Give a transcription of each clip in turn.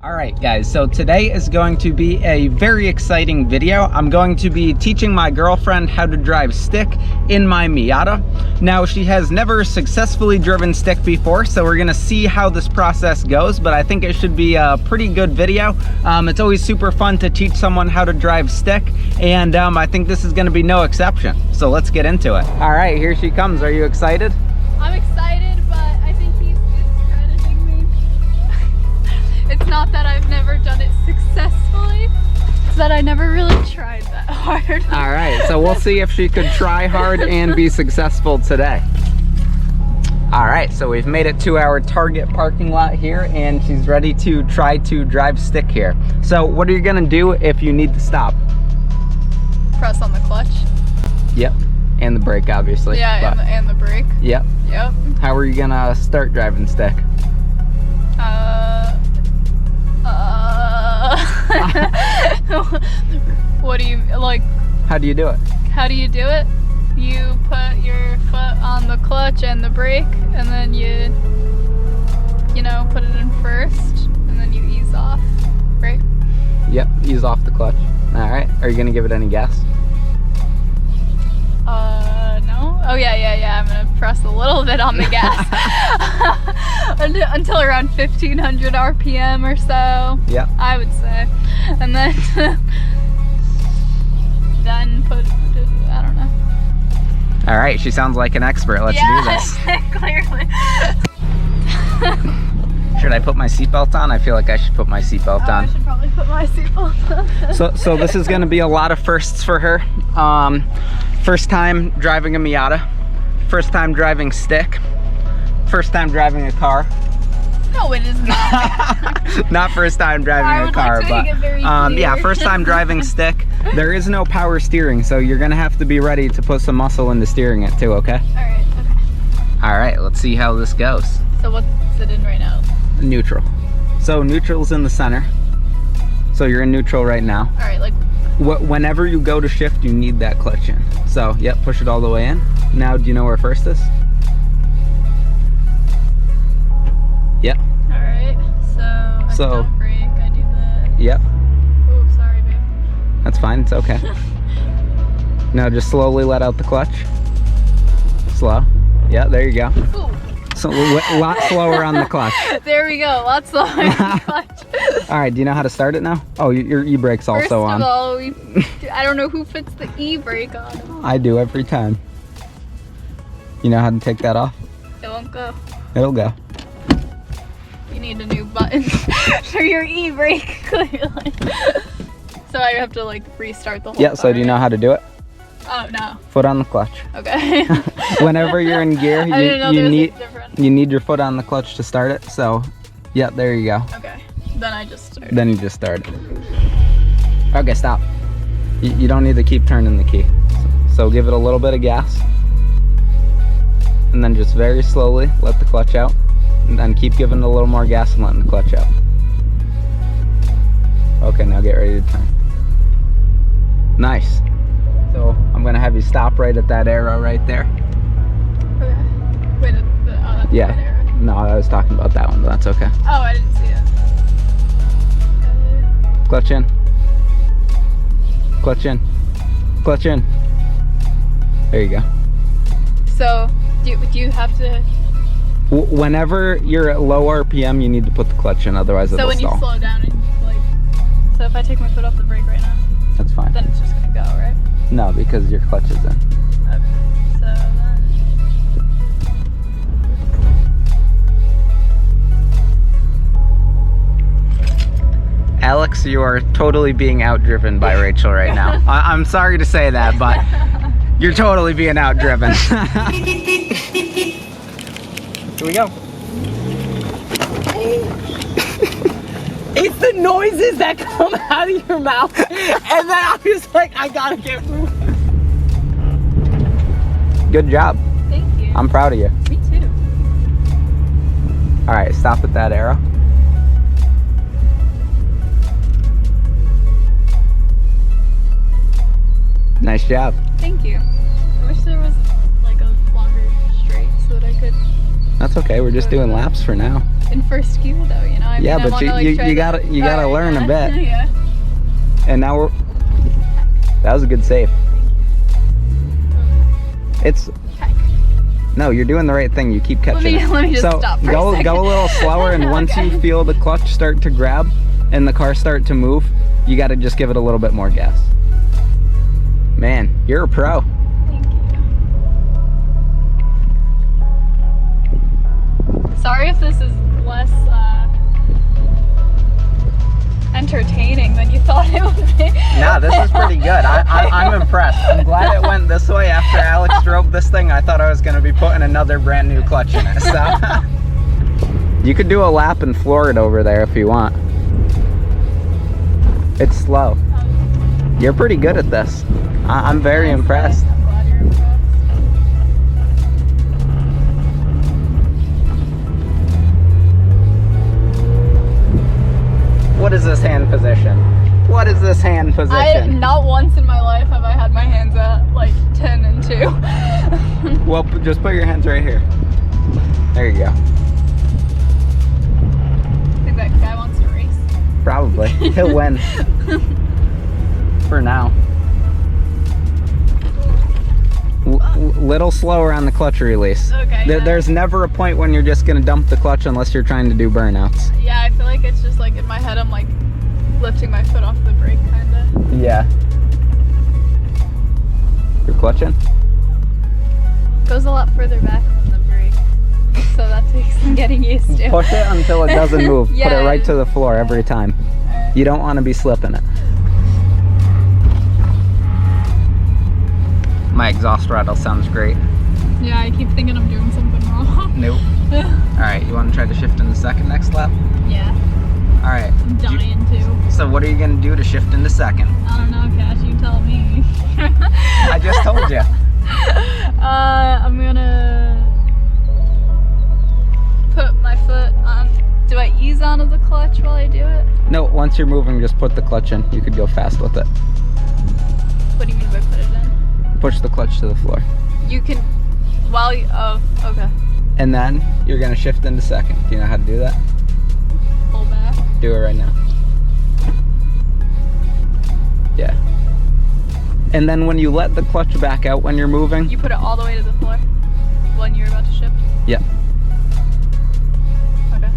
Alright guys, so today is going to be a very exciting video. I'm going to be teaching my girlfriend how to drive stick in my Miata. Now, she has never successfully driven stick before, so we're gonna see how this process goes, but I think it should be a pretty good video. It's always super fun to teach someone how to drive stick, and I think this is gonna be no exception. So let's get into it. Alright, here she comes. Are you excited? I'm excited, but I think he's discrediting me. It's not that I've never done it successfully, it's that I never really tried that hard. All right, so we'll see if she could try hard and be successful today. All right, so we've made it to our Target parking lot here, and she's ready to try to drive stick here. So what are you gonna do if you need to stop? Press on the clutch. Yep, and the brake, obviously. Yeah, and the brake. Yep. Yep. How are you gonna start driving stick? What do you, like? How do you do it? How do you do it? You put your foot on the clutch and the brake, and then you know, put it in first, and then you ease off, right? Yep, ease off the clutch. All right, are you gonna give it any gas? No. Oh yeah, I'm gonna press a little bit on the gas. Until around 1500 RPM or so. Yep. I would say. And then put, I don't know. All right, she sounds like an expert. Let's do this. Clearly. Should I put my seatbelt on? I feel like I should put my seatbelt on. I should probably put my seatbelt on. So this is gonna be a lot of firsts for her. First time driving a Miata, first time driving stick, first time driving a car. No, it is not. Not first time driving a car, but yeah, first time driving stick. There is no power steering, so you're gonna have to be ready to put some muscle into steering it too, okay? Alright, okay. Alright, let's see how this goes. So what's it in right now? Neutral. So neutral's in the center. So you're in neutral right now. Alright, like whenever you go to shift, you need that clutch in. So, yep, push it all the way in. Now, do you know where first is? Yep. Alright, so I don't brake, I do the... Yep. Oh, sorry, babe. That's fine, it's okay. Now just slowly let out the clutch. Slow. Yeah, there you go. Ooh. So a lot slower on the clutch. There we go, lots slower on the clutch. All right, do you know how to start it now? Oh, your e-brake's also on. First of all, I don't know who puts the e-brake on. I do every time. You know how to take that off? It won't go. It'll go. You need a new button for your e-brake, clearly. So I have to like restart the whole Yeah, so do you know how to do it? Oh, no. Foot on the clutch. Okay. Whenever you're in gear, you need your foot on the clutch to start it. So, yeah, there you go. Okay. Then I just started. Then you just start it. Okay, stop. You don't need to keep turning the key. So give it a little bit of gas. And then just very slowly let the clutch out. And then keep giving it a little more gas and letting the clutch out. Okay, now get ready to turn. Nice. So I'm gonna have you stop right at that arrow right there. Okay. Wait, that's the right arrow. No, I was talking about that one, but that's okay. Oh, I didn't see it. Okay. Clutch in. Clutch in. Clutch in. There you go. So, do you have to... Whenever you're at low RPM, you need to put the clutch in, otherwise it'll stall. So when you slow down, and like... So if I take my foot off the brake right now... That's fine. Then it's just gonna go, right? No, because your clutch is in. Okay. So then... Alex, you are totally being outdriven by Rachel right now. I'm sorry to say that, but you're totally being outdriven. Here we go. It's the noises that come out of your mouth, and then I was like, I gotta get moving. Good job. Thank you. I'm proud of you. Me too. All right, stop at that arrow. Nice job. Thank you. I wish there was like a longer straight so that I could... That's okay, we're just doing laps for now. in first gear though, you know? I mean, Yeah, I but wanna, like, you try gotta Alright, learn yeah. a bit. Yeah. And now we're. That was a good save. It's. Heck. No, you're doing the right thing. You keep catching it. Let me just So stop for a go second. a little slower, and once you Okay. feel the clutch start to grab and the car start to move, you got to just give it a little bit more gas. Man, you're a pro. Thank you. Sorry if this is less entertaining than you thought it would be. Nah, this is pretty good. I'm impressed. I'm glad it went this way. After Alex drove this thing, I thought I was going to be putting another brand new clutch in it. So you could do a lap and floor it over there if you want. It's slow. You're pretty good at this. I'm very impressed. I'm glad you're impressed. What is this hand position? What is this hand position? Not once in my life have I had my hands at like 10 and 2. Well, just put your hands right here. There you go. I think that guy wants to race. Probably. He'll win. For now. Little slower on the clutch release. Okay, yeah. There's never a point when you're just gonna dump the clutch unless you're trying to do burnouts. Yeah, I feel like it's just like in my head I'm like lifting my foot off the brake kinda. Yeah. You're clutching? Goes a lot further back from the brake. So that takes some getting used to. Push it until it doesn't move. Put Yeah. it right to the floor every time. Alright. You don't want to be slipping it. My exhaust rattle sounds great. Yeah, I keep thinking I'm doing something wrong. Nope. Alright, you want to try to shift into second next lap? Yeah, Alright. I'm dying to. So what are you going to do to shift into second? I don't know, Cash, you tell me. I just told you. I'm gonna put my foot on. Do I ease onto the clutch while I do it? No, once you're moving, just put the clutch in. You could go fast with it. What do you mean by put it in? Push the clutch to the floor. You can, while you, oh, okay. And then you're going to shift into second. Do you know how to do that? Pull back. Do it right now. Yeah. And then when you let the clutch back out when you're moving. You put it all the way to the floor when you're about to shift? Yeah. Okay.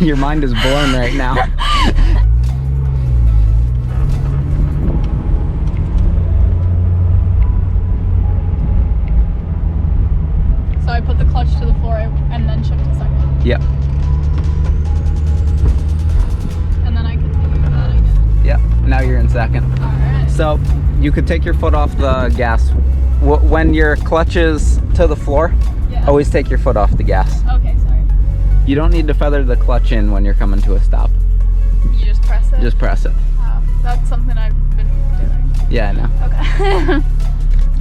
Your mind is blown right now. So I put the clutch to the floor and then shift to second. Yep. And then I can do that again. Yep. Now you're in second. Alright. So you could take your foot off the gas. When your clutch is to the floor, Yeah. always take your foot off the gas. Okay, sorry. You don't need to feather the clutch in when you're coming to a stop. You just press it? Just press it. Oh, that's something I've been doing. Yeah, I know. Okay.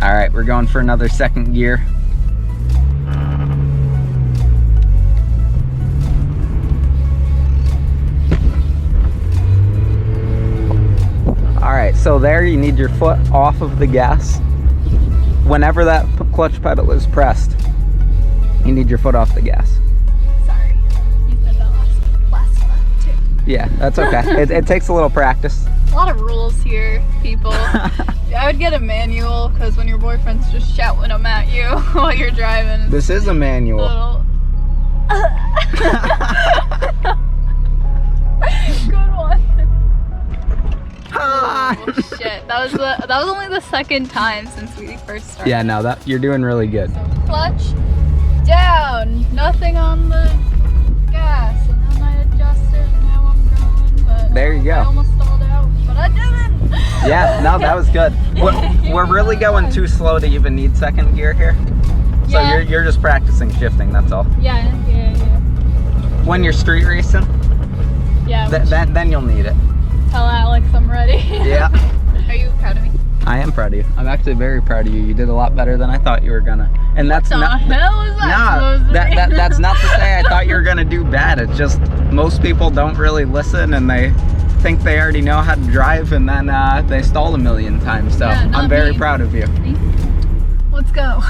All right, we're going for another second gear. All right, so there you need your foot off of the gas. Whenever that clutch pedal is pressed, you need your foot off the gas. Sorry. You said that last lap too. Yeah, that's okay. It takes a little practice. A lot of rules here, people. I would get a manual because when your boyfriend's just shouting them at you while you're driving. It's This is a a manual. little... Good one. Oh shit! That was only the second time since we first started. Yeah, no, you're doing really good. So clutch down, nothing on the gas, and then I adjusted. And now I'm going. But There you go. I almost stalled out, but I didn't. Yeah, no, that was good. We're really going too slow to even need second gear here. So Yeah. you're just practicing shifting, that's all. Yeah. When you're street racing, Yeah. then you'll need it. Tell Alex I'm ready. Yeah. Are you proud of me? I am proud of you. I'm actually very proud of you. You did a lot better than I thought you were gonna. And that's What the not. hell is that supposed to be? That's not to say I thought you were gonna do bad. It's just most people don't really listen and they think they already know how to drive and then they stall a million times. So Yeah, not I'm very me. proud of you. Let's go.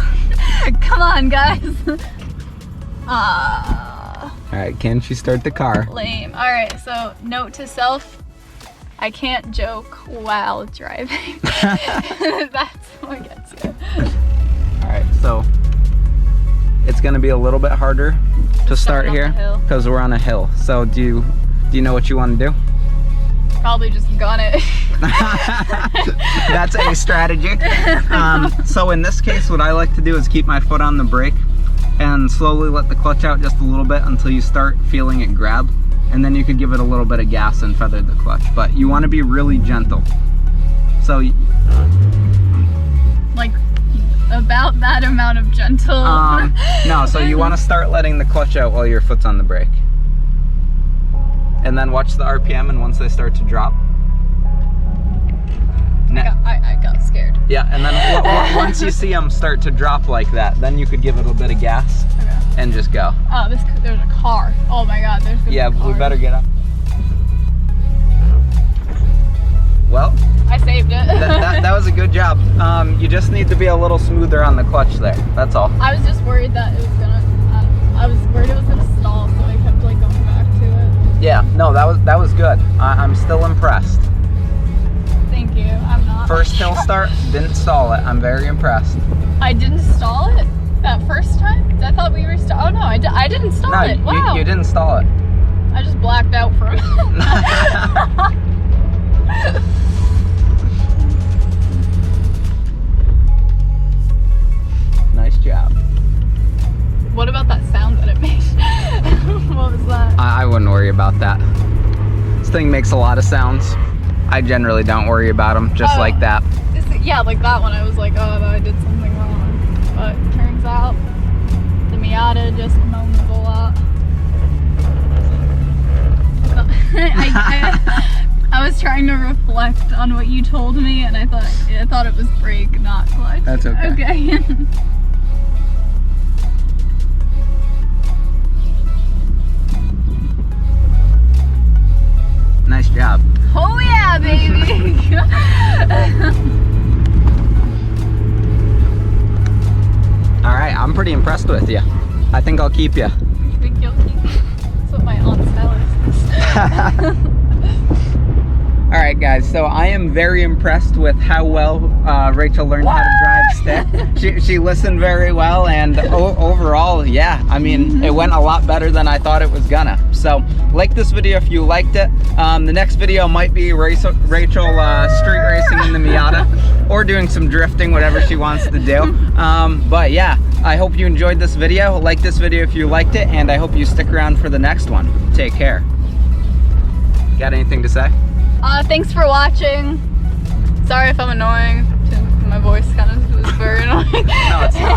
Come on, guys. All right, can she start the car? Lame. All right, so note to self, I can't joke while driving. That's what gets you. All right, so it's gonna be a little bit harder to start on the here hill. because we're on a hill. So do you know what you want to do? Probably just gun it. That's a strategy. So in this case, what I like to do is keep my foot on the brake and slowly let the clutch out just a little bit until you start feeling it grab. And then you could give it a little bit of gas and feather the clutch. But you want to be really gentle. So Like about that amount of gentle. no, so you want to start letting the clutch out while your foot's on the brake. And then watch the RPM, and once they start to drop. I got scared. Yeah, and then once you see them start to drop like that, then you could give it a bit of gas and just go. Oh, there's a car. Oh my god, there's gonna be a car. We better get up. Well, I saved it. that was a good job. You just need to be a little smoother on the clutch there. That's all. I was just worried that it was gonna. I was worried it was gonna stall, so I kept like going back to it. Yeah, no, that was good. I'm still impressed. Thank you. I'm not. First hill start, didn't stall it. I'm very impressed. I didn't stall it that first time. I thought we were Oh no, I didn't stall No, it. Wow. you didn't stall it. I just blacked out for a minute. Nice job. What about that sound that it made? What was that? I wouldn't worry about that. This thing makes a lot of sounds. I generally don't worry about them, just like that. Yeah, like that one. I was like, oh, I did something wrong. But turns out the Miata just moans a lot. I was trying to reflect on what you told me, and I thought it was brake, not clutch. That's okay. Okay. Nice job. Oh yeah, baby. All right, I'm pretty impressed with you. I think I'll keep you. You think you'll keep me? That's what my aunt says. All right, guys, so I am very impressed with how well Rachel learned how to drive stick. She listened very well, and overall, yeah, I mean, it went a lot better than I thought it was gonna. So, like this video if you liked it. The next video might be Rachel street racing in the Miata, or doing some drifting, whatever she wants to do. But yeah, I hope you enjoyed this video. Like this video if you liked it, and I hope you stick around for the next one. Take care. Got anything to say? Thanks for watching. Sorry if I'm annoying. My voice kind of is very annoying. No, it's not.